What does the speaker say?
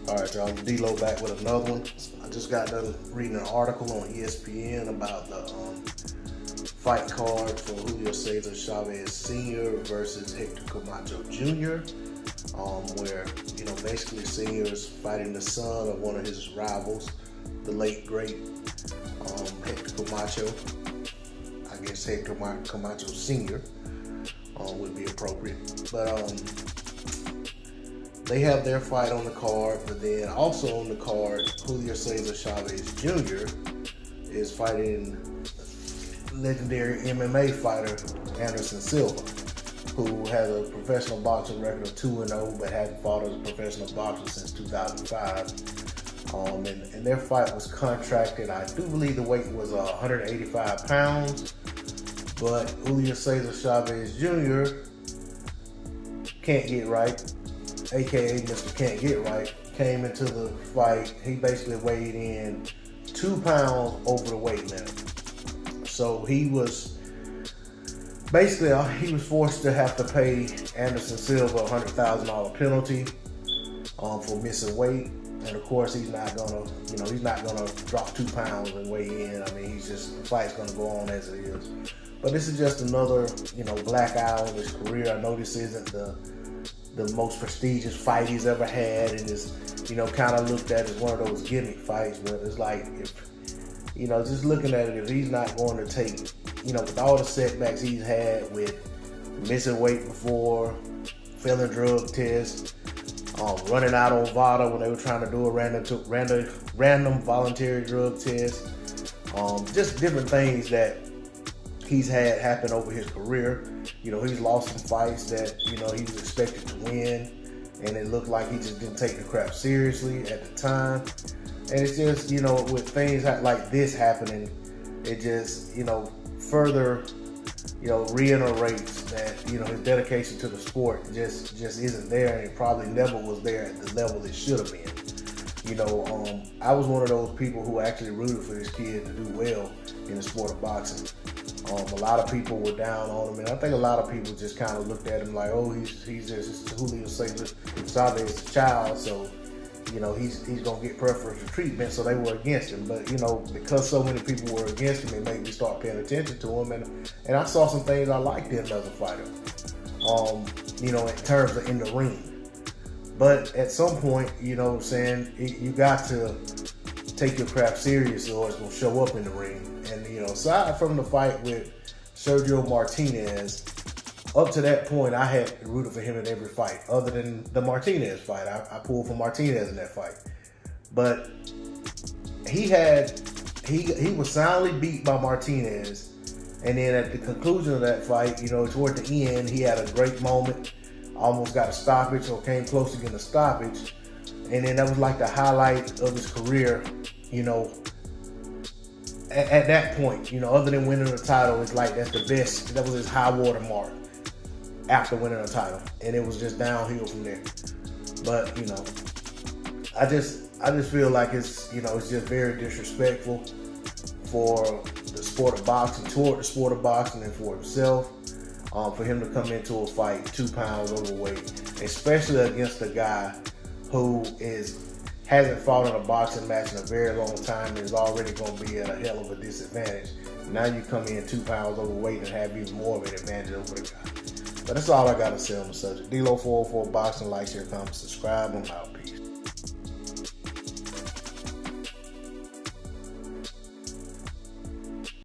All right, y'all. D-Lo back with another one. I just got done reading an article on ESPN about the fight card for Julio Chavez Sr. versus Hector Camacho Jr. Where basically Sr. is fighting the son of one of his rivals, the late great Hector Camacho. I guess Hector Camacho Sr. Would be appropriate, but they have their fight on the card, but then also on the card, Julio Chavez Jr. is fighting legendary MMA fighter Anderson Silva, who has a professional boxing record of 2-0, but hasn't fought as a professional boxer since 2005. And their fight was contracted. I do believe the weight was 185 pounds, but Julio Chavez Jr. can't get right, aka Mr. Can't Get Right, came into the fight. He basically weighed in 2 pounds over the weight limit. So he was forced to have to pay Anderson Silva a $100,000 penalty for missing weight. And of course, he's not gonna drop 2 pounds and weigh in. I mean, the fight's gonna go on as it is. But this is just another, black eye on his career. I know this isn't the most prestigious fight he's ever had, and is, kind of looked at as one of those gimmick fights. But it's like, if, just looking at it, if he's not going to take, with all the setbacks he's had with missing weight before, failing drug tests, running out on VADA when they were trying to do a random voluntary drug test, just different things that he's had happen over his career. He's lost some fights that, he was expected to win, and it looked like he just didn't take the crap seriously at the time. And it's just, with things like this happening, it just, further, reiterates that, his dedication to the sport just isn't there, and it probably never was there at the level it should have been. I was one of those people who actually rooted for this kid to do well in the sport of boxing. A lot of people were down on him, and I think a lot of people just kind of looked at him like, oh, he's just Julio Chavez's child, so he's gonna get preferential treatment, so they were against him. But because so many people were against him, it made me start paying attention to him, and I saw some things I liked in him as a fighter. In terms of in the ring. But at some point, you got to take your craft serious, or it's gonna show up in the ring. And aside from the fight with Sergio Martinez, up to that point, I had rooted for him in every fight, other than the Martinez fight. I pulled for Martinez in that fight, but he was soundly beat by Martinez, and then at the conclusion of that fight, toward the end, he had a great moment, almost got a stoppage or came close to getting a stoppage, and then that was like the highlight of his career, At that point, other than winning the title, it's like that's the best. That was his high water mark after winning a title, and it was just downhill from there. But I just feel like it's it's just very disrespectful for the sport of boxing, toward the sport of boxing, and for himself, for him to come into a fight 2 pounds overweight, especially against a guy who hasn't fought in a boxing match in a very long time and is already going to be at a hell of a disadvantage. Now you come in 2 pounds overweight and have even more of an advantage over the guy. But that's all I got to say on the subject. D-Lo 404 Boxing. Like, share, comment, subscribe. I'm out.